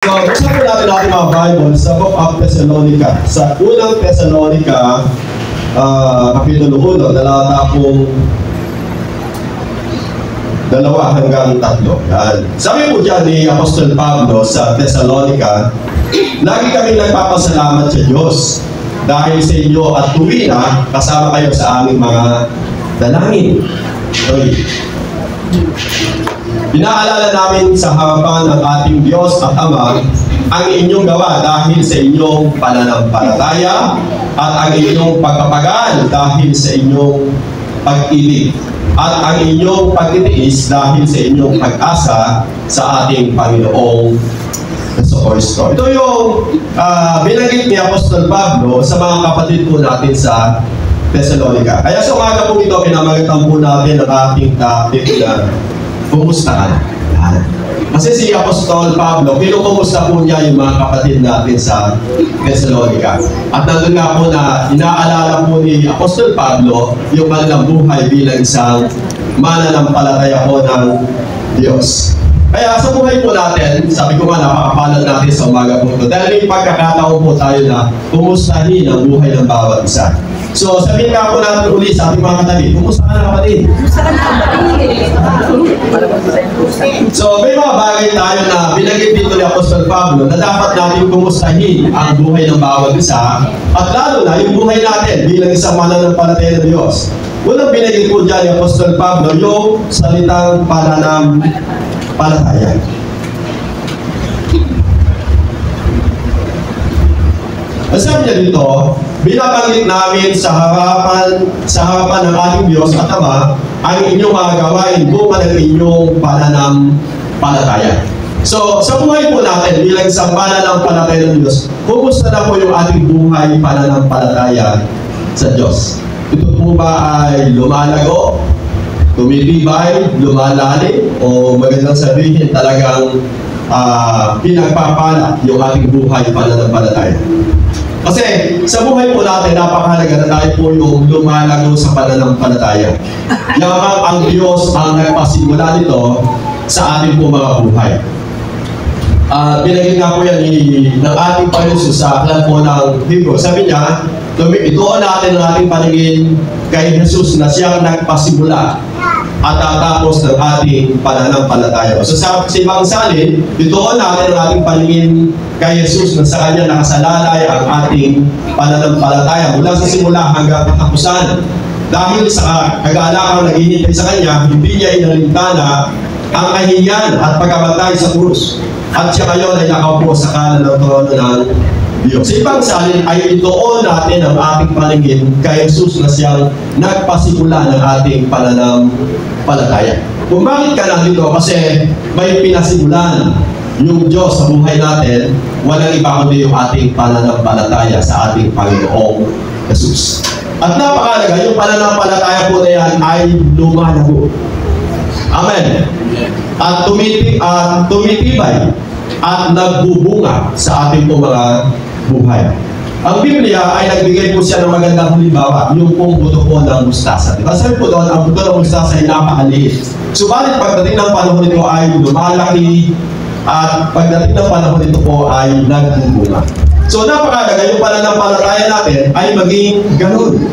So, buksan po natin ating mga Bible sa Book of Thessalonica. Sa unang Thessalonica, Kapitulo 1, talata pong 2 hanggang 3. Yan. Sabi po dyan ni Apostol Pablo sa Thessalonica, lagi kami nagpapasalamat sa Diyos dahil sa inyo at tuwina kasama kayo sa aming mga dalangin. Okay. Inaalala namin sa harapan ng ating Diyos at Ama ang inyong gawa dahil sa inyong pananampalataya at ang inyong pagpapagaan dahil sa inyong pag-ibig at ang inyong pagtitiis dahil sa inyong pag-asa sa ating Panginoong Jesucristo. Ito yung binanggit ni Apostol Pablo sa mga kapatid po natin sa Thessalonica. Kaya sa umaga po ito, pinamagatan po natin ang ating topic na kumustahan. Kasi si Apostol Pablo, kinukumusta po niya yung mga kapatid natin sa Thessalonica. At nandun nga po na inaalala po ni Apostol Pablo yung kanilang buhay bilang isang mananampalataya po ng Diyos. Kaya sa buhay po natin, sabi ko nga, napakapalad natin sa umaga po ito. Dahil may pagkakataon po tayo na kumustahin ang buhay ng bawat isa. So, sabihin nga po natin uli sa ating mga katabi, kumusta ka na kapatid? So, may mga bagay tayo na binanggit dito ni Apostol Pablo na dapat natin kumustahin ang buhay ng bawat isa at lalo na yung buhay natin bilang isang mananampalataya ng Diyos. Unang binanggit po dyan ni Apostol Pablo yung salitang pananampalataya. Ang sabi niya dito, binabanggit namin sa harapan ng ating Diyos at Ama ang inyong mga gawain bunga ng inyong pananampalataya. So, sa buhay po natin bilang isang pananampalataya ng Diyos, kumusta na po yung ating buhay pananampalataya sa Diyos? Ito po ba ay lumalago, tumitibay, lumalalim, o magandang sabihin talagang pinagpapala yung ating buhay pananampalataya? Kasi sa buhay po natin, napakahalaga na tayo po yung lumalago sa pananampalataya. Yamang ang Diyos ang nagpasimula nito sa ating po mga buhay. Binagin nga po yan ng ating Panginoon sa aklat po ng Hebrew. Sabi niya, ituon natin ang ating paningin kay Jesus na siyang nagpasimula at tatapos ng ating pananampalataya. So sa ibang salin, ituon natin ang ating paningin kay Jesus na sa Kanya nakasalalay ang ating pananampalataya mula sa simula hanggang katapusan. Dahil sa kagalakan naghihintay sa Kanya, hindi niya inalintana ang kahihiyan at pagkamatay sa krus. At siya ngayon ay nakaupo sa kanan ng trono ng Diyos. Sa ibang salin ay ituon natin ang ating paningin kay Jesus na siyang nagpasimula ng ating pananampalataya. Kung bakit ka nandito? Kasi may pinasimulan yung Diyos sa buhay natin, walang iba kundi yung ating pananampalataya sa ating Panginoong Jesus. At napakalaga, yung pananampalataya po na yan ay lumalago. Amen. At tumitibay at nagbubunga sa ating po mga buhay. Ang Biblia ay nagbigay po siya ng magandang halimbawa, yung pong buto po ng mustasa. Diba? Sabi po doon, ang buto ng mustasa ay napakaliit. Subalit pagdating ng panahon nito ay lumalaki at pagdating ng panahon nito po ay nagbubunga. So napakalaga yung pananampalataya natin ay maging ganun.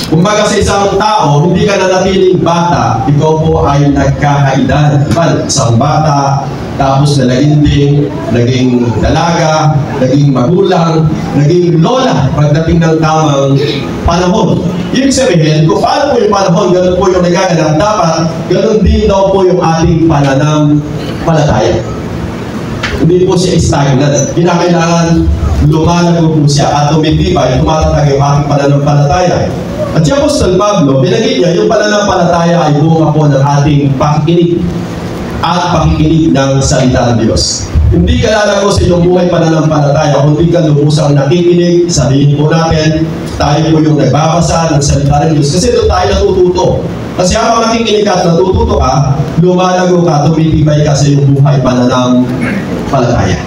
Kumbaga sa isang tao, hindi ka nanatiling bata, ikaw po ay nagkakaedad. Diba? Isang bata, tapos nalaginding, naging dalaga, naging magulang, naging lola pagdating ng tamang panahon. Ibig sabihin, kung paano po yung panahon, ganun po yung nagaganap, dapat ganun din daw po yung ating pananampalataya. Hindi po siya stagnant. Kinakailangan lumalago po siya at tumitibay, tumatatag yung ating pananampalataya. At si Apostol Pablo, binanggit niya, yung pananampalataya ay bunga po ng ating pakikinig at pakikinig ng salita ng Diyos. Hindi ka lalago sa iyong buhay pananampalataya kung hindi ka lubusang nakikinig. Sabihin po natin, tayo po yung nagbabasa ng salita ng Diyos kasi doon tayo natututo. Kasi habang nakikinig ka at natututo ka, lumalago ka, tumitibay ka sa iyong buhay pananampalataya.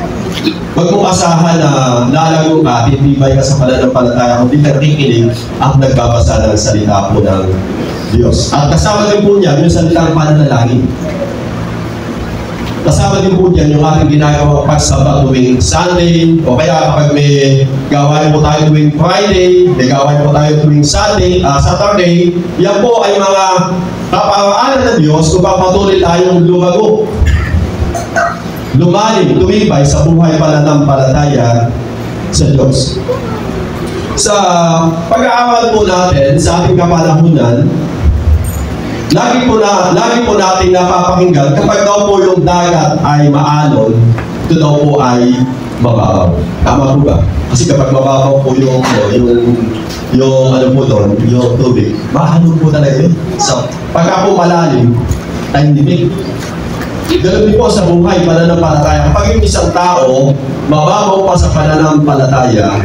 Huwag mong asahan na lalago ka, titibay ka sa pananampalataya kung di ka nakikinig at nagbabasa ng salita po ng Diyos. At kasama din po niya yung salitang pananalangin. Kasama din po dyan yung ating ginagawa pagsamba tuwing Sunday, o kaya kapag may gawain po tayo tuwing Friday, may gawain po tayo tuwing Saturday, yan po ay mga kapaanan ng Diyos kung patuloy tayong lumago, lumalim, tumibay sa buhay pananampalataya sa Diyos. Sa pag-aaral po natin sa ating kapanahunan, lagi po natin napapakinggan kapag daw po yung dagat ay maalon, ito daw po ay mababaw. Tama po ba? Kasi kapag mababaw po yung ano po doon, yung tubig, maalon po talaga yun. So, pagka po malalim, ay nimig. Ganun din po sa buhay, pananampalataya. Kapag yung isang tao, mababaw pa sa pananampalataya,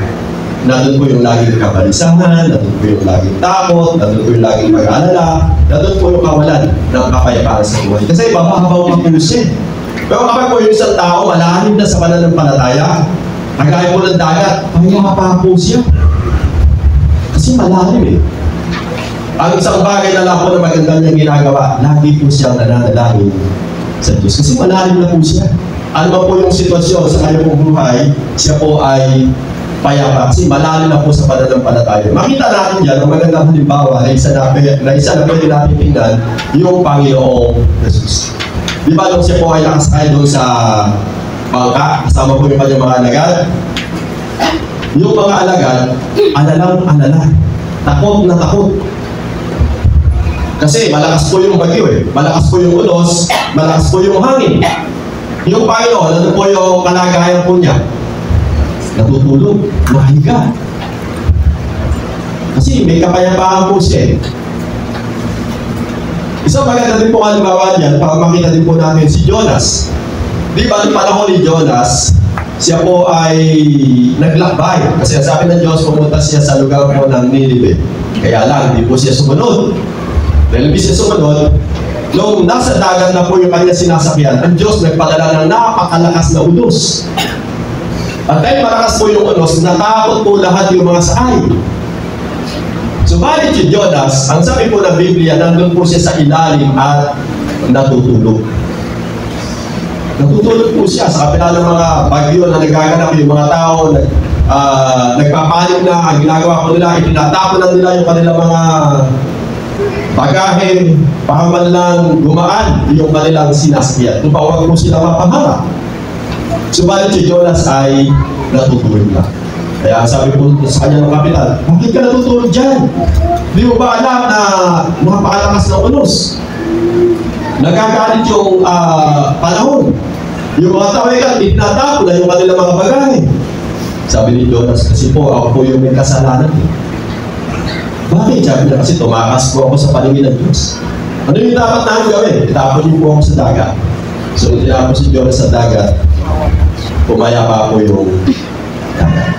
nandun po yung laging kabalisahan, nandun po yung laging takot, nandun po yung laging pag-aalala, nandun po yung kawalan ng kapayapaan sa buhay. Kasi mababaw pa po siya. Pero kapag po yung isang tao, malalim na sa pananampalataya, kagaya po ng dagat, payapa po siya. Kasi malalim eh. Ang isang bagay na lang po na maganda niyang ginagawa, lagi po siyang nananalangin sa Diyos. Kasi malalim na po siya. Ano ba po yung sitwasyon sa kanyang buhay, siya po ay payapa. Kasi malalim na po sa pananampalataya. Makita natin yan, ang magandang halimbawa na isa na pwede natin tingnan, yung Panginoong Jesus. Di ba nung siya po ay nakasakay doon sa bangka, kasama po yung kanyang mga alagad? Yung mga alagad, alalang-alala. Takot na takot. Kasi malakas po yung bagyo eh. Malakas po yung ulos, malakas po yung hangin. Yung Panginoon, ano po yung kalagayan po niya? Natutulog, mahiga. Kasi may kapayapaan po siya. Isang maganda din po halimbawa dyan, para makita din po natin si Jonas. Di ba, ang panahon ni Jonas, siya po ay naglakbay. Kasi sabi ng Diyos, pumunta siya sa lugar po ng Ninive. Kaya lang, hindi po siya sumunod. Dahil hindi siya sumunod, nung nasa dagat na po yung kanya sinasakyan, ang Diyos nagpadala ng napakalakas na ulos. At dahil malakas po yung unos, natakot po lahat yung mga sakay. Subalit yung Jonas, ang sabi po ng Biblia, nandun po siya sa ilalim at natutulog. Natutulog po siya sa kapila ng mga bagyo na nagaganap, yung mga tao nagpapanik na, ang ginagawa po nila, itinatapon na nila yung kanilang mga bagahe, para man lang gumaan yung kanilang sinasakyan. Kung huwag po sila mapaharap. Subalit si Jonas ay natutulog na. Kaya sabi po sa kanya ng kapitan, bakit ka natutulog dyan? Di mo ba alam na napakalakas ng unos? Nagagalit yung panahon. Yung mga tawigan, itinatapon na yung kanilang mga bagahe. Sabi ni Jonas, kasi po, ako po yung may kasalanan. Bakit? Sabi niya, kasi tumakas po ako sa paningin ng Diyos. Ano yung dapat namin gawin? Itapon niyo po ako sa dagat. So, tinapon si Jonas sa dagat. Pumaya pa ako yung dagat.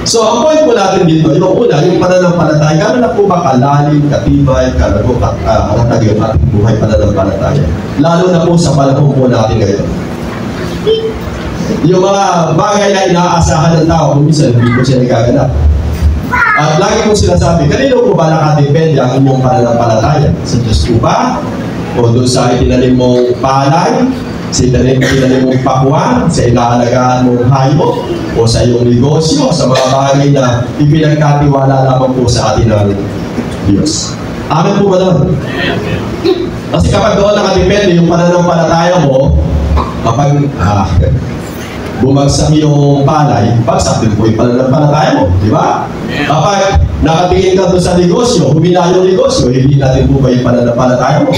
So, ang point po natin dito, yung una, yung pananampalataya, gano'n na po ba kalalim, katibay, kalago, katatag yung ating buhay pananampalataya? Lalo na po sa panahon po natin ngayon. Yung mga bagay na inaasahan ng tao, kung minsan, hindi po siya nagaganap. At lagi kong sinasabi, kanino po ba nakadepende ang inyong pananampalataya? Sa Diyos po ba? O doon sa itinanim mong palay? Sa itinanim mong pakuan? Sa inaalagaan mong hayop? O sa iyong negosyo? Sa mga bagay na ipinagkatiwala lamang po sa atin ng Diyos? Amen po ba doon? Kasi kapag doon nakadepende yung pananampalataya mo, kapag bumagsak yung palay, bagsak din po yung pananampalataya mo, di ba? Kapag nakatingin ka doon sa negosyo, humina yung negosyo, hindi natin po ba yung pananampalataya mo?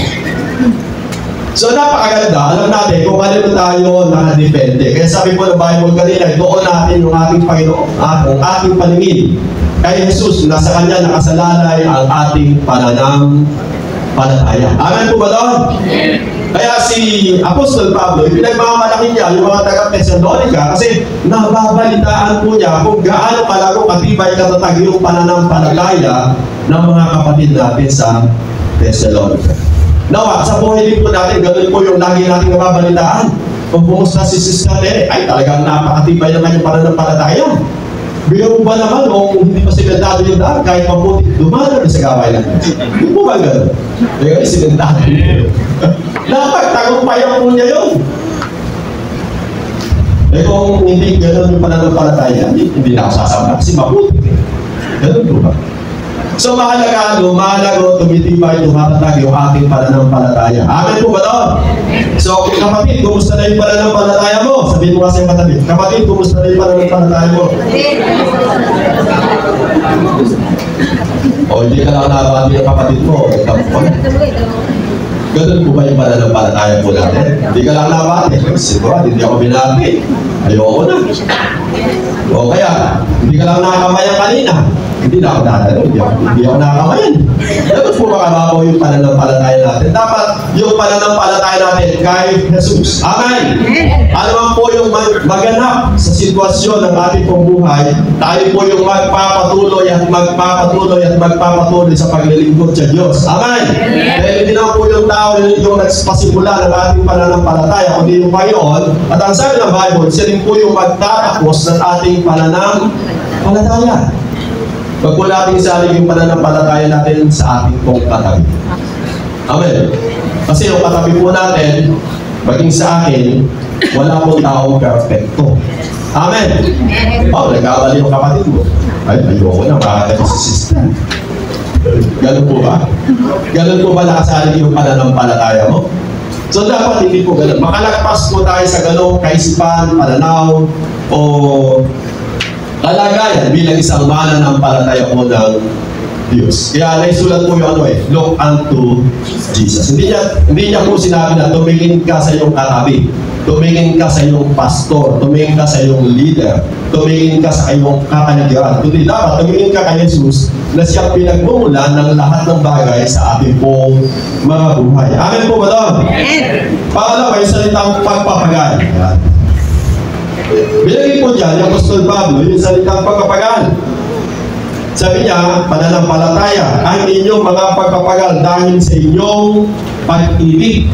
So napakaganda, alam natin kung ano tayo nakadepende. Kaya sabi po ng Bible kanina, doon natin yung ating Panginoon, ang ating paningin. Kay Jesus, nasa Kanya nakasalalay ang ating pananampalataya. Amen po ba doon? Kaya si Apostol Pablo, pinagmamalaki niya yung mga taga-Thessalonica kasi nababalitaan po niya kung gaano kalago katibay katatag yung pananampalataya ng mga kapatid natin sa Thessalonica. Nawa, sa buhay din po natin, ganun po yung lagi natin nababalitaan. Kung pumusta si Sister Tere, ay talagang napakatibay naman yung pananampalataya. Bigyan mo ba naman kung hindi pa simentado yung daan, kahit mabuti, dumaan sa gaway lang. Hindi po ba gano'n? Bigyan mo simentado yun. Napagtagumpayan po niya yun. Eh kung hindi gano'n yung pananampalataya, hindi na ako sasama kasi mabuti. Gano'n po ba? So mahalaga tumitibay, tumatatag yung ating pananampalataya. Amen po ba doon? So kapatid, kumusta na yung pananampalataya mo? Sabihin mo kasi yung katabi, kapatid, kumusta na yung pananampalataya mo? O hindi ka lang nabati ng kapatid mo. Ganun po ba yung pananampalataya po natin? Hindi ka lang nabati. Siguro, hindi ako binati. Ayoko na. O kaya, hindi ka lang nakakamayan kanina. Hindi na ako dadalo. Hindi ako nakakamayan. Dapat po makababaw yung pananampalataya natin. Dapat yung pananampalataya natin kay Jesus. Amen! Ano man po yung maganap sa sitwasyon ng ating pong buhay, tayo po yung magpapatuloy sa paglilingkod sa Diyos. Amen! Dahil hindi naman po yung tao yung nagpasimula ng ating pananampalataya, kundi yung Panginoon. At ang sabi ng Bible, siya rin po yung magtatapos ng ating pananampalataya. Wag po natin isalig yung pananampalataya natin sa ating pong katabi. Amen. Kasi yung katabi po natin, maging sa akin, wala pong taong perfecto. Amen. Nagkamali yung kapatid mo. Ayoko na, makakatabi sa system. Ganun po ba? Ganun po ba nakasalig yung pananampalataya mo? So dapat hindi po ganun. Makalagpas po tayo sa ganung kaisipan, pananaw, o kalagayan bilang isang mananampalataya po ng Diyos. Kaya naisulat po yung look unto Jesus. Hindi niya po sinabi na tumingin ka sa iyong katabi, tumingin ka sa iyong pastor, tumingin ka sa iyong leader, tumingin ka sa iyong kapaligiran. Kundi dapat tumingin ka kay Jesus na siyang pinagmumulan ng lahat ng bagay sa ating pong mga buhay. Amen po ba doon? Pangalawa, yung salitang pagpapagal. Bilagin po dyan, yung Apostol Pablo, yung salitang pagpapagal. Sabi niya, pananampalataya ang inyong mga pagpapagal dahil sa inyong pag-ibig.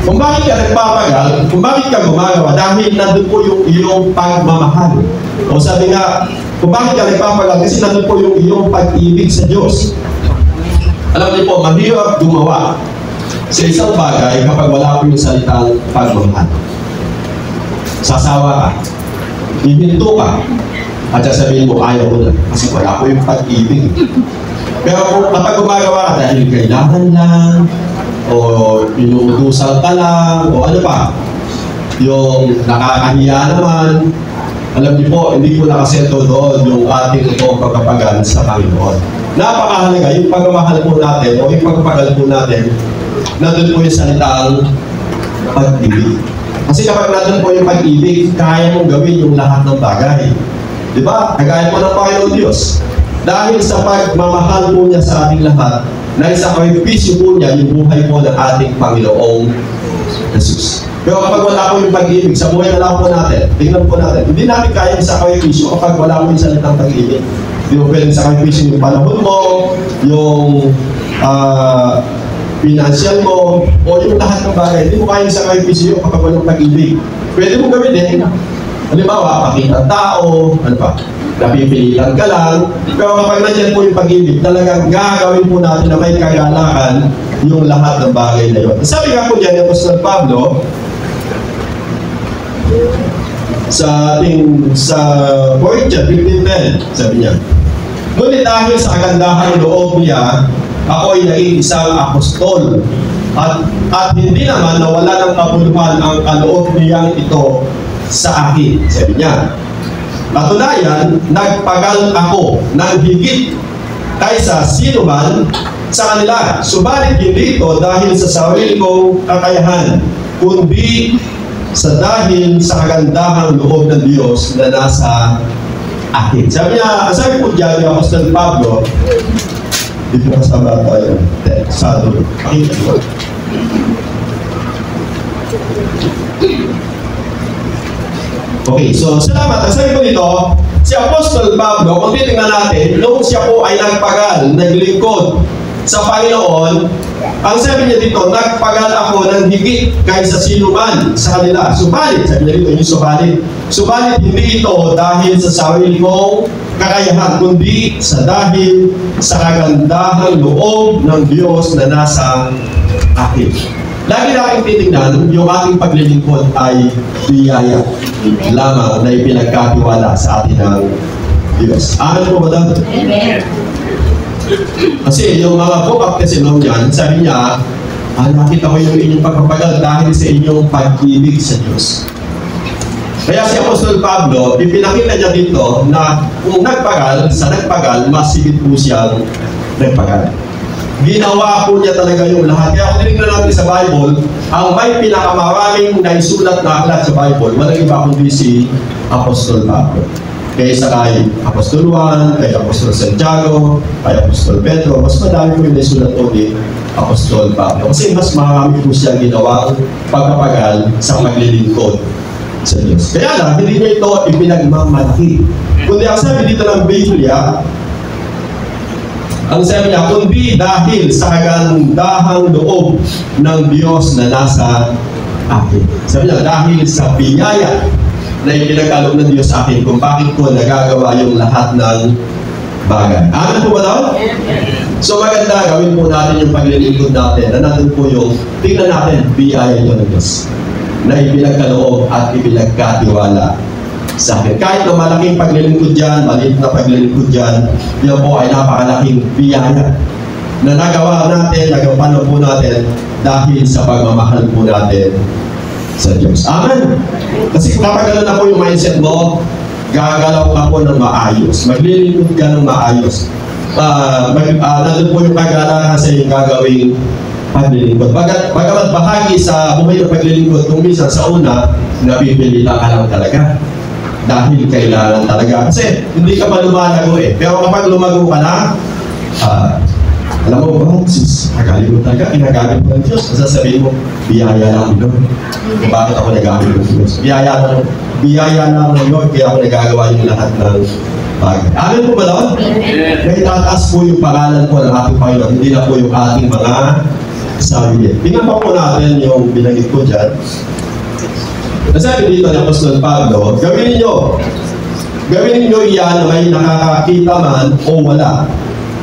Kung bakit ka nagpapagal, kung bakit ka gumagawa, dahil nandun po yung iyong pagmamahal. O sabi nga, kung bakit ka nagpapagal, kasi nandun po yung iyong pag-ibig sa Diyos. Alam niyo po, mahirap gumawa sa isang bagay kapag wala po yung salitang pagmamahal. Sasawa ka, hihinto ka, at sasabihin mo, ayaw ko na, kasi wala ko yung pag-ibig. Pero kung kapag gumagawa ka dahil kailangan lang, o inuutusan ka lang, o ano pa, yung nakakahiya naman, alam niyo po, hindi po nakaseto doon yung ating itong pagpapagal sa Panginoon. Napakahalaga, yung pagmamahal po natin, o yung pagpapagal po natin, nandun po yung salitang pag-ibig. Kasi kapag nandun po yung pag-ibig, kaya mong gawin yung lahat ng bagay. Di ba? Kagaya po ng Panginoon Diyos. Dahil sa pagmamahal po niya sa ating lahat, na isa sakripisyo po niya yung buhay po ng ating Panginoong Jesus. Pero kapag wala po yung pag-ibig, sa buhay na lang po natin, tingnan po natin, hindi natin kaya yung sakripisyo kapag wala po yung salitang pag-ibig. Hindi mo pwedeng sakripisyo yung panahon mo, yung financial mo, o yung lahat ng bagay. Hindi mo kaya yung sakripisyo kapag walang pag-ibig. Pwede mo gawin din. Halimbawa, pakita tao, ano pa, napipilitan ka lang. Pero kapag nandiyan po yung pag-ibig, talagang gagawin po natin na may kagalakan yung lahat ng bagay na yun. Sabi nga po dyan, yung Apostol Pablo, sa 4 Corinthians 15:10, sabi niya, ngunit dahil sa kagandahan loob niya, ako ay naging isang apostol. At hindi naman nawala ng kabuluhan ang kaloob niyang ito sa akin. Sabi niya, patunayan, nagpagal ako ng higit kaysa sino man sa kanila. Subalit hindi ito dahil sa sarili kong kakayahan, kundi sa dahil sa kagandahang loob ng Diyos na nasa akin. Sabi niya, sabi po dyan yung Apostol Pablo, dito kasama tayo, sa doon. Pakita ko. Okay, so salamat. Sabi ko dito, si Apostol Pablo, kung titingnan natin, noong siya po ay nagpagal, naglingkod sa Panginoon, ang sabi niya dito, nagpagal ako ng higit kaysa sino man sa kanila. Subalit, sabi niya dito, yung subalit hindi ito dahil sa sarili kong kakayahan, kundi dahil sa kagandahang loob ng Diyos na nasa akin. Lagi natin titingnan, yung ating paglilingkod ay biyaya lamang na ipinagkatiwala sa atin ng Diyos. Amen po ba daw? Amen. Kasi yung mga book of Thessalonians, sabi niya, nakita ko yung inyong pagpapagal dahil sa inyong pag-ibig sa Diyos. Kaya si Apostol Pablo, ipinakita niya dito na kung nagpagal, mas higit po siyang nagpagal. Ginawa po niya talaga yung lahat. Kaya kung tinignan natin sa Bible, ang may pinakamaraming naisulat na aklat sa Bible, walang iba kundi si Apostol Pablo. Kaysa kay Apostol Juan, kay Apostol Santiago, kay Apostol Pedro, mas madami po yung naisulat po ni Apostol Pablo. Kasi mas marami po siya ginawang pagpapagal sa maglilingkod sa Diyos. Kaya lang, hindi niya ito ipinagmamalaki. Kundi ang sabi dito ng Biblia, ang sabi niya, kundi dahil sa kagandahang loob ng Diyos na nasa akin. Sabi niya, dahil sa biyaya na ipinagkaloob ng Diyos sa akin kung bakit ko nagagawa yung lahat ng bagay. Amen po ba daw? So maganda, gawin po natin yung paglilingkod natin na natin po yung, tingnan natin, biyaya yun ng Diyos na ipinagkaloob at ipinagkatiwala sa akin. Kahit na malaking paglilingkod dyan, maliit na paglilingkod dyan, yun po ay napakalaking biyaya na nagawa natin, nagawa po natin dahil sa pagmamahal po natin sa Diyos. Amen? Kasi kapag gano'n na po yung mindset mo, gagalaw ka po ng maayos. Maglilingkod ka ng maayos. Nandun po yung kagalahan sa iyong gagawing paglilingkod. Bagamat bahagi sa buhay ng paglilingkod, kung minsan sa una, napipilitan ka lang talaga. Dahil kailangan talaga. Kasi hindi ka pa lumalago eh. Pero kapag lumago ka na, alam mo ba, sis, magaling mo talaga, ginagamit mo ng Diyos. Sasabihin mo, biyaya lang ito. Bakit ako nagamit ng Diyos? Biyaya lang ng Lord, kaya ako nagagawa yung lahat ng bagay. Amen po ba doon? Kaya tataas po yung pangalan po ng ating Panginoon, hindi na po yung ating mga sarili. Tingnan pa po natin yung binanggit ko dyan. Nasabi dito ni Apostol Pablo, gawin ninyo iyan na may nakakakita man o wala.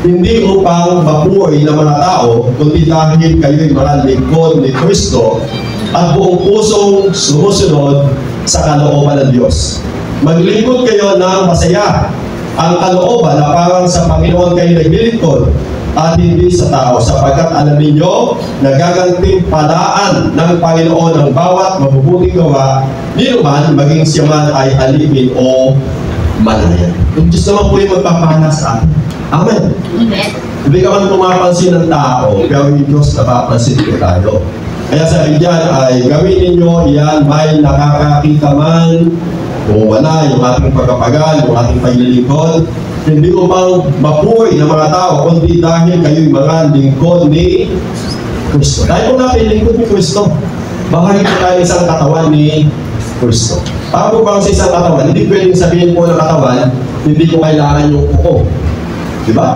Hindi upang mapuoy ng mga tao, kundi dahil kayo'y mga lingkod ni Kristo at buong pusong sumusunod sa kalooban ng Diyos. Maglingkod kayo ng masaya. Ang kalooban na parang sa Panginoon kayo naglilingkod at hindi sa tao, sapagkat alam ninyo na gagantimpalaan ng Panginoon ang bawat mabubuting gawa, ninuman maging siya man ay alipin o malaya. Yung Diyos naman po yung magpapahana sa atin. Amen. Hindi ka man pumapansin ng tao, pero yung Diyos napapansin ko tayo. Kaya sabi dyan ay gawin ninyo iyan may nakakakita man o wala yung ating pagkapagal, yung ating paglilingkod, hindi upang mapuoy ng mga tao, kundi dahil kayo'y mga lingkod ni Kristo. Dahil kung natin lingkod ni Kristo, bahagi po tayo isang katawan ni Kristo. Para po bang sa isang katawan, hindi pwedeng sabihin po ng katawan, hindi ko kailangan yung kuko. Diba?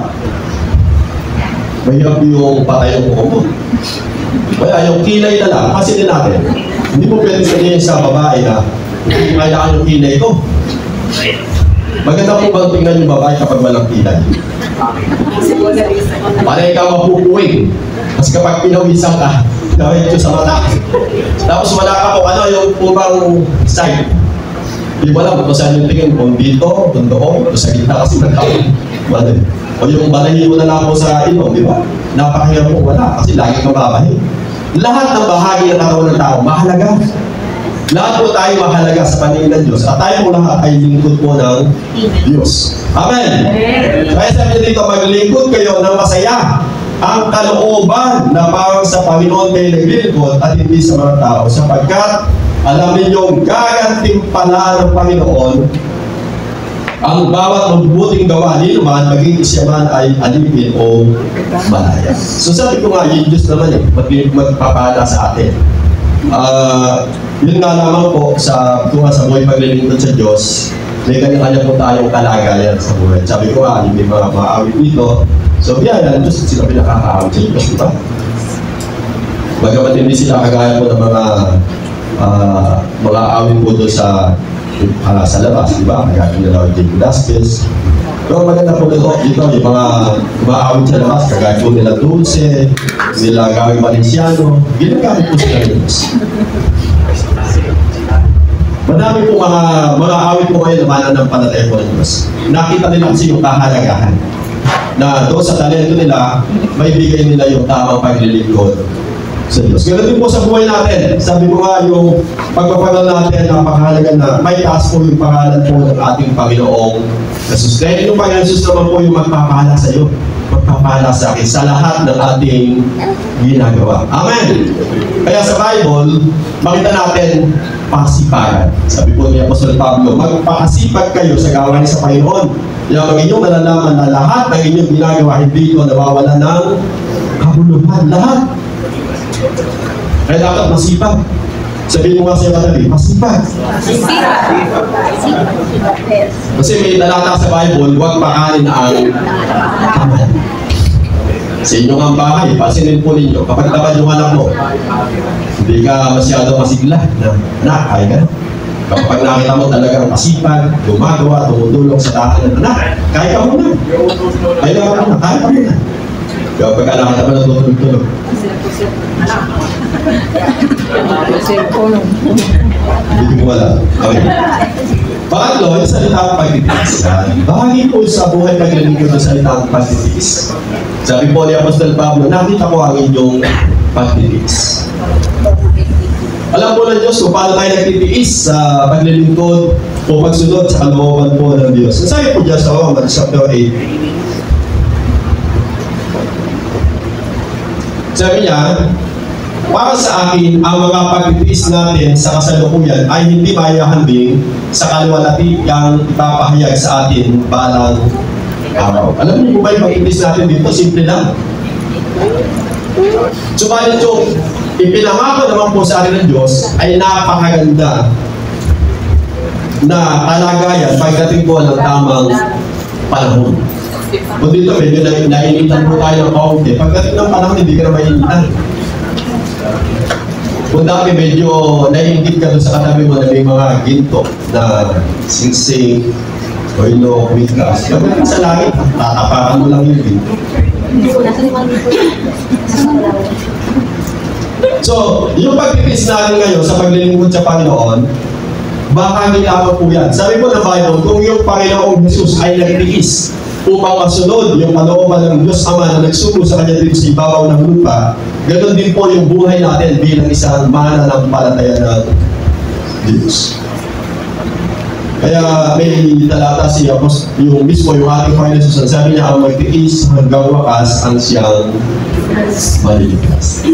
Mahirap yung patay yung kuko mo. Kaya yung kilay na lang, kasi din natin, hindi po pwedeng sabihin sa babae na hindi ko kailangan yung kilay ko. Maganda po bang tingnan yung babae kapag walang kilay? Para ikaw mapupuwing. Kasi kapag pinawisan ka, dahil ito sa mata. Tapos wala ka po, ano yung purang side. Di ba lang, kung saan yung tingin, kung dito, kung doon, kung sa gitna kasi nagkawin. O yung balahin mo na lang po sa ilong, di ba? Napakahirap po, wala. Kasi lagi kang babahin. Lahat ng bahagi ng katawan ng tao, mahalaga. Lahat po tayo mahalaga sa paningin ng Diyos. At tayo po lahat ay lingkod po ng Diyos. Amen! Kaya sabi niya dito, maglingkod kayo ng masaya. Ang kalooban na parang sa Panginoon kayo naglilingkod at hindi sa mga tao. Sapagkat alam ninyong gagantimpalaan ng Panginoon ang bawat mabubuting gawa ni naman, maging siya man ay alipin o malaya. So sabi ko nga, yung Diyos naman magpapala sa atin. Yun nga naman po, tunga sa buhay paglilingkod sa Diyos, may kanya-kanya po tayong kalagayan sa buhay. Sabi ko nga, may mga maawit dito, So, biyaya ng Diyos, sila pinakakaawit sa Diyos, di ba? Bagamat hindi sila kagaya po ng mga awit po doon sa labas, di ba? Kagaya nila Jake Velasquez. Pero maganda po dito, yung mga umaawit sa labas, kagaya po nila Dulce, nila Gawin Valenciano, ginagamit po sila ng Diyos. Madami po mga awit po ngayon na mananampalataya po ng Diyos. Nakita nila kasi yung kahalagahan na doon sa talento nila, may bigay nila yung tamang paglilingkod sa Diyos. Ganun din po sa buhay natin. Sabi ko nga, yung pagpapangal natin, napakahalaga na may taas po yung pangalan po ng ating Panginoong Jesus. Dahil yung Panginoon Jesus naman po yung magpapala sa iyo, magpapala sa akin sa lahat ng ating ginagawa. Amen! Kaya sa Bible, makita natin pasipagan. Sabi po ni Apostol Pablo, magpakasipag kayo sa gawain sa Panginoon. Yung inyong nalalaman na lahat ng inyong ginagawa, hindi ko nawawala ng kabuluhan. Lahat. Kaya dapat masipag. Sabihin mo nga sa katabi, masipag. Kasi may talata sa Bible, huwag pakanin ang tamad. Sa inyong ang bahay, pansinin po ninyo, kapag tamad yung anak mo, hindi ka masyado masigla na, anak, kaya ka. Kapag nakita mo talagang masipag, gumagawa, tumutulong sa tahanan, anak, kaya ka muna. Kaya ka muna, kaya ka muna. Kapag nakita mo na tutulog-tulog. Hindi mo wala. Okay. Pangatlo, yung salitang pagtitiis. Bahagi po sa buhay naglilingkod ng salitang pagtitiis. Sabi po ni Apostol Pablo, nakita ko ang inyong pagtitiis. Alam po ng Diyos kung paano tayo nagtitiis sa paglilingkod o pagsunod sa kalooban po ng Diyos. Sabi po dyan sa Romans chapter 8. Sabi niya, para sa akin, ang mga pagtitiis natin sa kasalukuyan ay hindi mayahambing sa kaluwalhatiang ipapahayag sa atin balang araw. Alam niyo po ba yung pagtitiis natin dito? Simple lang. Subalit yung ipinangako naman po sa atin ng Diyos ay napakaganda na kalagayan pagdating po ng tamang panahon. Kung dito medyo nainitan po tayo ng kaunti, pagdating ng panahon hindi ka na mainitan. Kung dati medyo naiingit ka doon sa katabi mo na may mga ginto na singsing o ino, witkas, pagdating sa langit, tatapakan mo lang yung ginto. So, yung pagtitiis natin ngayon sa paglilingkod sa Panginoon, baka hindi lamang po yan. Sabi po ng Bible, kung yung Panginoong Jesus ay nagtiis upang masunod yung kalooban ng Diyos Ama na nagsuko sa Kanya dito sa ibabaw ng lupa, ganoon din po yung buhay natin bilang isang mananampalataya ng Diyos. Kaya may talata siya, yung mismo yung ating Panginoon Jesus, sabi niya, ang magtiis hanggang wakas ang siyang maliligtas.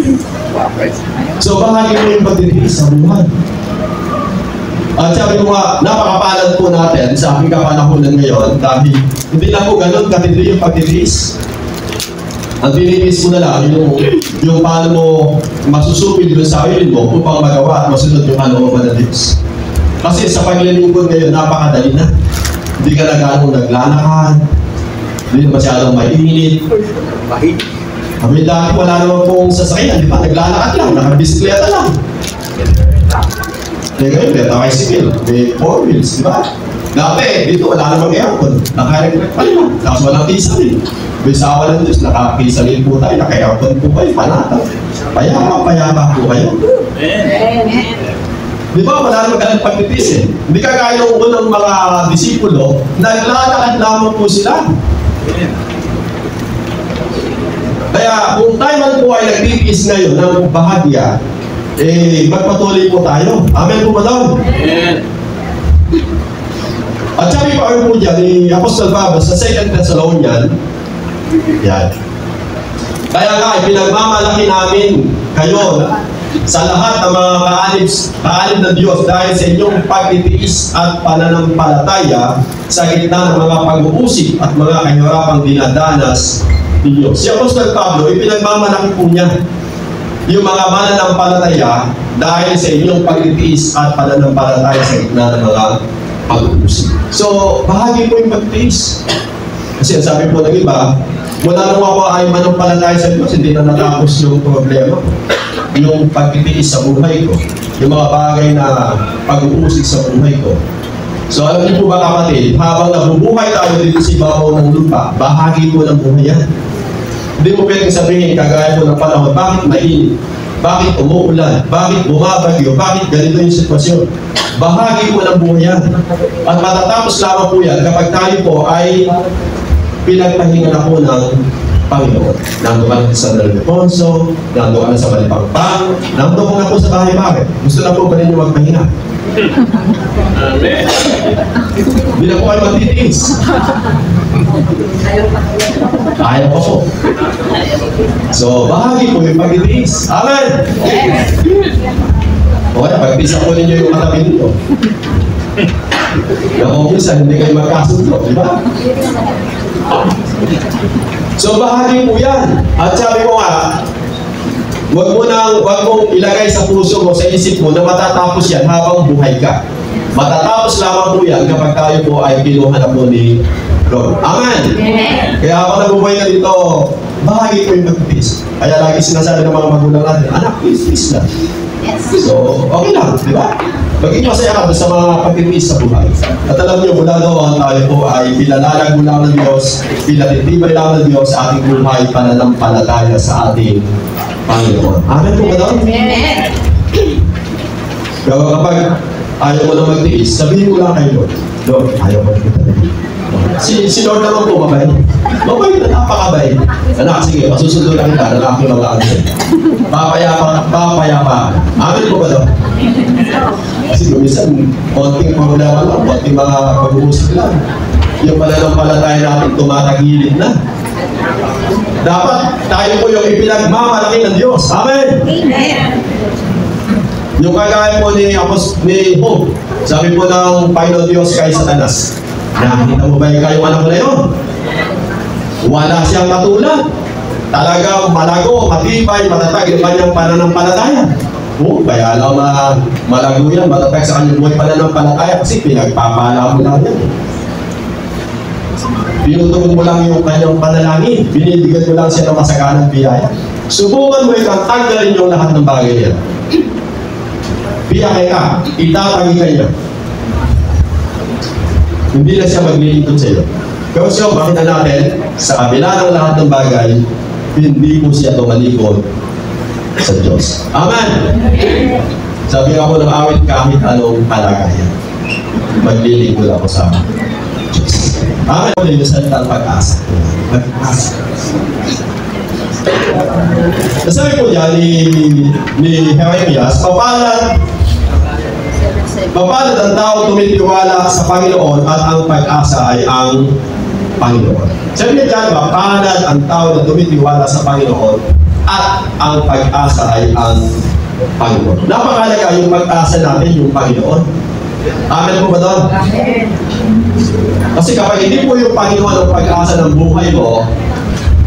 So, bahagi mo yung pagtitiis sa buhay. At sabi ko nga, napakapalad po natin sa aking kapanahonan ngayon dahil hindi na po ganun katindi yung pagtitiis. Ang tinitiis mo na lang yung paano mo masusupil yung sarili mo upang magawa at masunod yung kalooban ng Diyos. Kasi sa paglilingkod ngayon, napakadali na. Hindi ka na gano'ng naglalakad, hindi na masyadong mainit. Kami dati wala naman pong sasakyan, di ba? Naglalakad lang, nakabisikleta lang. Ngayon, may tricycle, may 4 wheels, di ba? Dati, dito wala namang aircon, naka-electric pa lang, tapos walang kisalin. May sawa ng Diyos, naka-kisalin po tayo, naka-aircon po kayo, panata. Payapa po kayo. Di ba, wala namang ganang pagtitiis eh. Hindi ka kaya ng unang mga disipulo, naglalakad lamang po sila. Kaya, kung tayo man po ay nagtitiis ngayon ng bahagya, magpatuloy po tayo. Amen po ba daw? Amen. At sabi pa po dyan ni Apostol Pablo sa 2 Thessalonian, yan. Kaya nga, pinagmamalaki namin kayo sa lahat ng mga kaalib ng Diyos dahil sa inyong pagtitiis at pananampalataya sa gitna ng mga pag-uusip at mga kahirapang dinadanas ninyo. Si Apostol Pablo, ipinagmamalaki po niya yung mga mananampalataya dahil sa inyong pagtitiis at pananampalataya sa gitna ng mga pag-uusip. So, bahagi po yung pagtitiis. Kasi sabi po ng iba, Mula nung ako ay manampalataya sa Diyos, hindi na natapos yung problema. Yung pagtitiis sa buhay ko. Yung mga bagay na pag-uusig sa buhay ko. So alam niyo po ba kapatid, habang nabubuhay tayo dito sa ibabaw ng lupa, bahagi ko ng buhay yan. Hindi mo pwedeng sabihin, kagaya ko ng panahon, bakit mainit? Bakit umuulan? Bakit bumabagyo? Bakit ganito yung sitwasyon? Bahagi ko ng buhay yan. At matatapos lamang po yan kapag tayo po ay pinagpahinga na po ng Panginoon. Nandun ka na sa San Ildefonso, nandun ka na sa Balipangpang, nandun ka na po sa bahay-bahay. Gusto na po ba ninyo magpahinga? Amen. Hindi na po kayo magtitiis. Ayaw pa po. So, bahagi po yung pagtitiis. Amen! O kaya, pagtisa po ninyo yung katabi nito. Kung minsan, hindi kayo magkasundo, di ba? So, bahagi po yan. At sabi ko nga, wag mong ilagay sa puso mo, sa isip mo, na matatapos yan habang buhay ka. Matatapos lamang po yan kapag tayo po ay kinuha na po ni Lord. Amen! Kaya ako nabubuhay na dito, bahagi ko yung pagtitiis. Kaya lagi sinasabi ng mga magulang natin, anak, please lang. So, okay lang, di ba? Maging masaya ka sa mga pagtitiis sa buhay. At alam niyo, mula doon tayo po ay pinalalag mo lang ng Diyos, pinatitibay lang ng Diyos sa ating buhay, pananampalataya sa ating Panginoon. Amen po ba doon? Kaya kapag ayaw mo na magtiis, sabihin mo lang kay Lord, Lord, ayaw mo na talaga. Si Lord naman po, mabay. Mabay na napakabay. Anak, sige, masusundo lang kita ng aking mga answer. Papayapa. Amen po ba doon? Kasi minsan, konting problema lang, konting mga pag-uusap lang. Yung pananampalataya natin tumatagilid na. Dapat tayo po yung ipinagmamalaki ng Diyos. Amen! Amen! Yung kagaya po ni Job, sabi po ng Panginoon Diyos kay Satanas, nakita mo ba yung kayong anak mo na yun? Wala siyang katulad. Talagang malago, matibay, matatag yung kanyang pananampalataya. Kaya alam malago yan, matatag sa kanyang buhay pananampalataya kasi pinagpapala mo lang yan. Pinutugon mo lang yung kanyang panalangin, binibigyan mo lang siya ng masaganang biyaya. Subukan mo ikang tanggalin yung lahat ng bagay niya. Biyakay ka, itatagi ka niya. Hindi na siya maglilingkod sa iyo. Pero siya, makita natin, sa kabila ng lahat ng bagay, hindi po siya tumalikod sa Diyos. Amen! Sabi ako ng awit, kahit anong kalagayan, maglilingkod ako sa Diyos. Amen! Ito yung salitang pag-asa. Pag-asa. Nasabi po niya ni Jeremias, mapalad ang tao tumitiwala sa Panginoon at ang pag-asa ay ang Panginoon. Sabi niya dyan, mapalad ang tao na tumitiwala sa Panginoon at ang pag-asa ay ang Panginoon. Napakalaga yung pag-asa natin, yung Panginoon. Amen po ba doon? Amen. Kasi kapag hindi po yung Panginoon ang pag-asa ng buhay mo,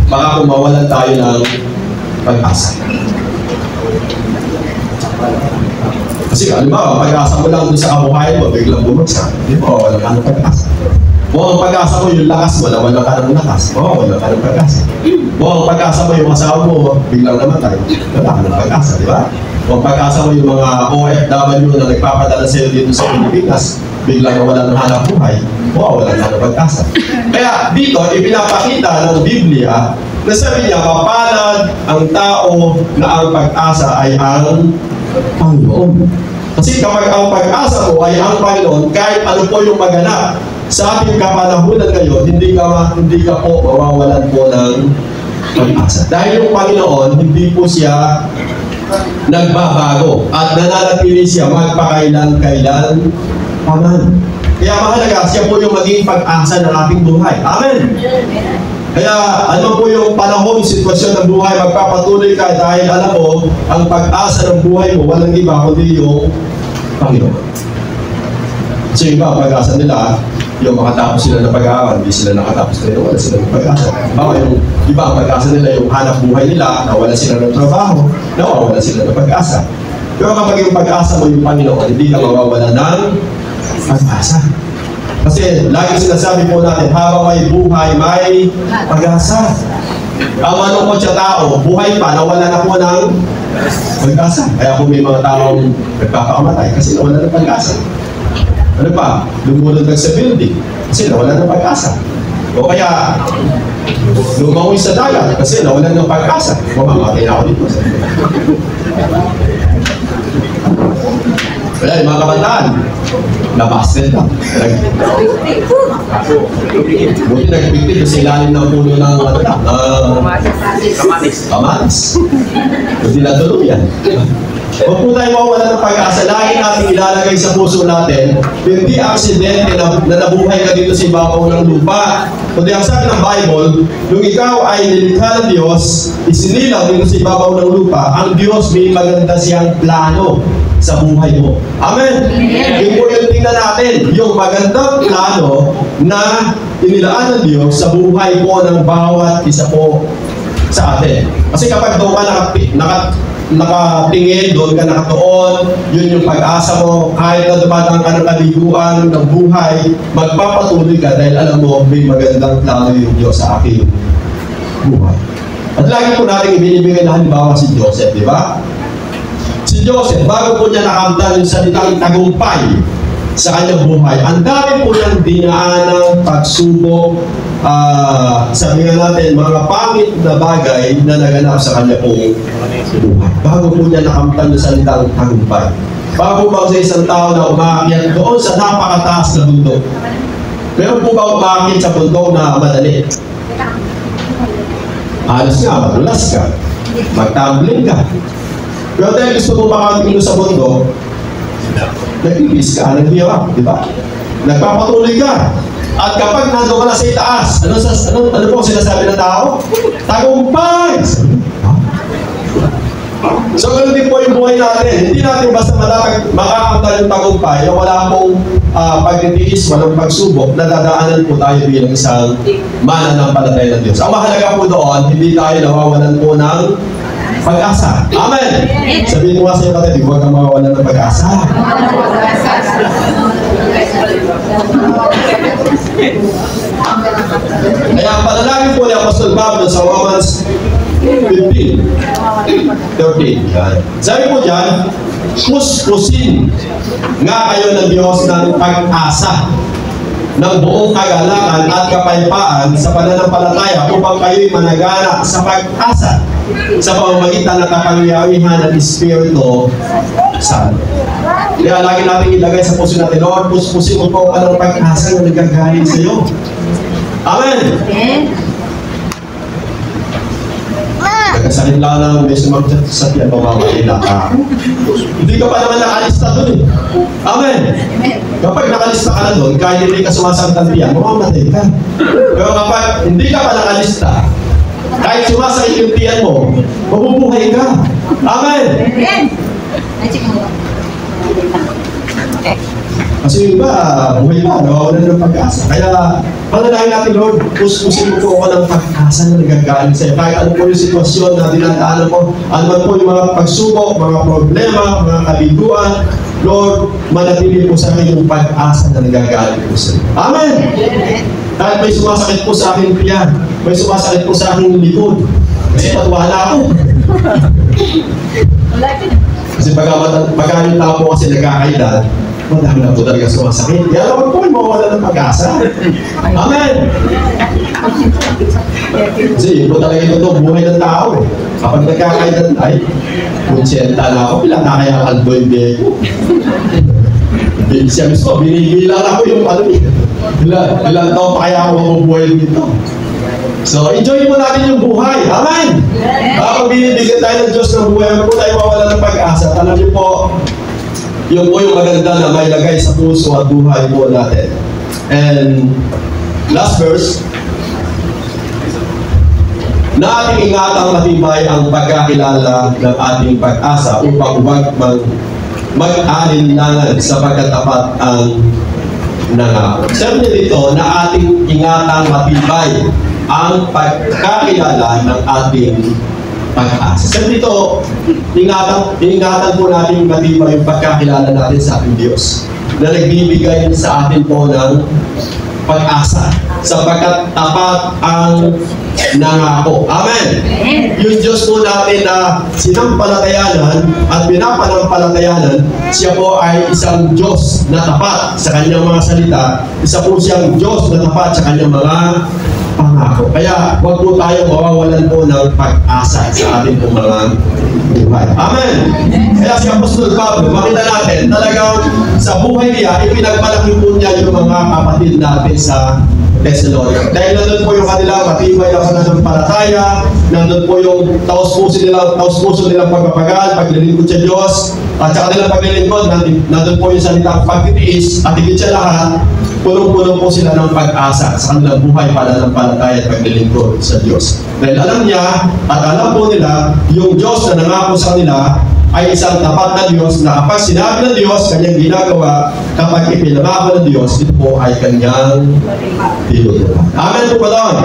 baka kung mawalan tayo ng pag-asa. Kasi halimbawa, pag-asa mo lang doon sa kabuhayan mo, biglang bumagsak. Hindi mo, wala ka ng pag-asa. Kung ang pag-asa mo yung lakas mo, wala ka ng lakas. Wala ka ng pag-asa. Kung ang pag-asa mo yung asawa mo, biglang namatay, wala ka ng pag-asa, di ba? Kung pag-asa mo yung mga OFW na nagpapadala sa'yo dito sa Pilipinas, biglang wala ng hanap buhay, wala ka ng pag-asa. Kaya dito, ipinapakita ng Biblia na sabi niya, mapalad ang tao na ang pag-asa ay ang Panginoon. Kasi kapag ang pag-asa mo ay ang Panginoon, kahit ano po yung maganap sa ating kapanahunan ngayon, hindi ka po mawawalan po ng pag-asa. Dahil yung Panginoon, hindi po siya nagbabago at nananatili siya magpakailan-kailan. Amen. Kaya mahalaga, siya po yung maging pag-asa ng ating buhay. Amen. Kaya ano po yung panahon, sitwasyon ng buhay, magpapatuloy ka dahil alam mo, ang pag-asa ng buhay mo, walang iba kundi yung Panginoon. So yung iba, ang pag-asa nila, yung makatapos sila ng pag-aaral, hindi sila nakatapos nila, wala sila ng pag-asa. Baka yung iba, ang pag-asa nila, yung hanap buhay nila, nawala sila ng trabaho, nawawala sila ng pag-asa. Pero kapag yung pag-asa mo yung Panginoon, hindi ka mawawala ng pag-asa. Kasi lagi sinasabi po natin, habang may buhay, may pag-asa. Ang malungkot sa tao, buhay pa, nawala na po ng pag-asa. Kaya kung may mga taong nagpapakamatay kasi nawala ng pag-asa. Ano pa? Lumulog sa building kasi nawala ng pag-asa. O kaya, lumangoy sa dagat kasi nawala ng pag-asa. Mamamatay na ako dito. Wala, yung mga kabataan, nabasted lang. Buti nagpiktik kasi ilalim ng puno ng kamatis. Buti na tuluyan. Huwag po tayo mawawala ng pag-asa. Lagi natin ilalagay sa puso natin, hindi aksidente na nabuhay ka dito sa ibabaw ng lupa. Kundi ang sabi ng Bible, nung ikaw ay nilikha ng Diyos, isinilang dito sa ibabaw ng lupa, ang Diyos may maganda siyang plano sa buhay mo. Amen? Yung po yung tingnan natin, yung magandang plano na inilaan ng Diyos sa buhay po ng bawat isa po sa atin. Kasi kapag doon ka nakatingin, doon ka nakatuon, yun yung pag-asa mo, kahit na dumadang ka ng kaliguan ng buhay, magpapatuloy ka dahil alam mo, may magandang plano yung Diyos sa aking buhay. At lagi po natin ibinibigay na halimbawa si Joseph, di ba? Si Joseph, bago po niya nakamtan yung salitang tagumpay sa kanyang buhay, ang dami po niyang dinaanang pagsubok, sabi nga natin, mga pangit na bagay na naganap sa kanya pong buhay. Bago po niya nakamtan yung salitang tagumpay. Bago ba sa isang tao na umaakyat doon sa napakataas na bundok? Meron po ba umaakyat sa bundok na madali? Halos nga, madulas ka, magtumbling ka. Pero dahil gusto mo makatingin sa bundok, nagpipis ka, naghihirap, di ba? Nagpapatuloy ka. At kapag nandun ka na sa itaas, ano po sinasabi ng tao? Tagumpay! So, ganun din po yung buhay natin. Hindi natin basta makakamtan yung tagumpay na wala pong pagtitiis, walang pagsubok, nadadaanan po tayo bilang isang mananampalataya ng Diyos. Ang mahalaga po doon, hindi tayo nawawalan po ng pag-asa. Amen! Sabihin mo nga sa iyo natin, huwag kang mawawalan ng pag-asa. Kaya ang panalangin po ni Apostol Pablo sa Romans 15:13. Sabi po dyan, puspusin nga kayo ng Diyos ng pag-asa ng buong kagalakan at kapayapaan sa pananampalataya upang kayo'y managana sa pag-asa sa pamamagitan ng kapangyarihan ng Espiritu Santo. Kaya lagi natin ilagay sa puso natin, Lord, puspusin mo po ka ng pag-asa na nagagaling sa iyo. Amen! Nagkasakit lang ng may sumagchat sa tiyan pamamatay na ka. Hindi ka pa naman nakalista doon eh. Amen! Kapag nakalista ka na doon, kahit hindi ka sumasaktan tiyan, mamamatay ka. Pero kapag hindi ka pa nakalista, kahit sumasakit yung tiyan mo, mabubuhay ka. Amen! Kasi yung iba, buhay pa, nawawalan ng pag-asa. Kaya, panalangin natin, Lord, puspusin mo po ako ng pag-asa na nagagaling sa'yo. Kahit ano po yung sitwasyon na dinadaanan mo, ano man po yung mga pagsubok, mga problema, mga kabiguan, Lord, manatili po sa akin yung pag-asa na nagagaling po sa'yo. Amen! Kahit may sumasakit po sa akin tiyan, may sumasakit po sa akin likod. Kasi patuwala ako. Kasi pagkalit tao po kasi nagkakaedad, madami na po talaga sumasakit. Kaya naman po, mawawala ng pag-asa. Amen! Kasi yun po talaga ito buhay ng tao eh. Kapag nagkakaedad ay, konsyenta na ako, ilang na kaya kalbo yung beko. Siya mismo, binigilan ako yung ano eh. Ilang taon pa kaya ako mabubuhay dito. So, enjoy mo natin yung buhay. Amen! Kapag binibigyan tayo ng Diyos ng buhay, po tayo mawala ng pag-asa. Alam niyo po, yun po yung maganda na may lagay sa puso at buhay po natin. And last verse, na ating ingatang matibay ang pagkakilala ng ating pag-asa upang huwag mag-alinlangan sa pagkatapat ang nangako. Sabi dito na ating ingatang matibay ang pagkakilala ng ating pag-asa. Sabi dito, ingatan po natin matibay yung pagkakilala natin sa ating Diyos. na nagbibigay sa atin po ng pag-asa sapagkat tapat ang nangako. Amen! Yung Diyos po natin na sinampalatayanan at pinapanampalatayanan, siya po ay isang Diyos na tapat sa kanyang mga salita. Isa po siyang Diyos na tapat sa kanyang mga pangako. Kaya huwag po tayo mawawalan po ng pag-asa sa ating po mga buhay. Amen! Kaya si Apostol Pablo, makita natin talagang sa buhay niya, ipinagmalaki po niya yung mga kapatid natin sa Thessalonica. Dahil nandun po yung kanilang matibay na pananampalataya, nandun po yung taos-puso nilang pagpapagal, paglilingkod sa Diyos, at sa kanilang paglilingkod, nandun po yung salitang pagtitiis, at higit sa lahat, punong-puno po sila ng pag-asa sa kanilang buhay, pananampalataya at paglilingkod sa Diyos. Dahil alam niya, at alam po nila, yung Diyos na nangako sa kanila, ay isang tapat na Diyos na kapag sinabi ng Diyos, kanyang ginagawa, kapag ipinangako ng Diyos, ito po ay kanyang tinutupad. Amen po ba doon?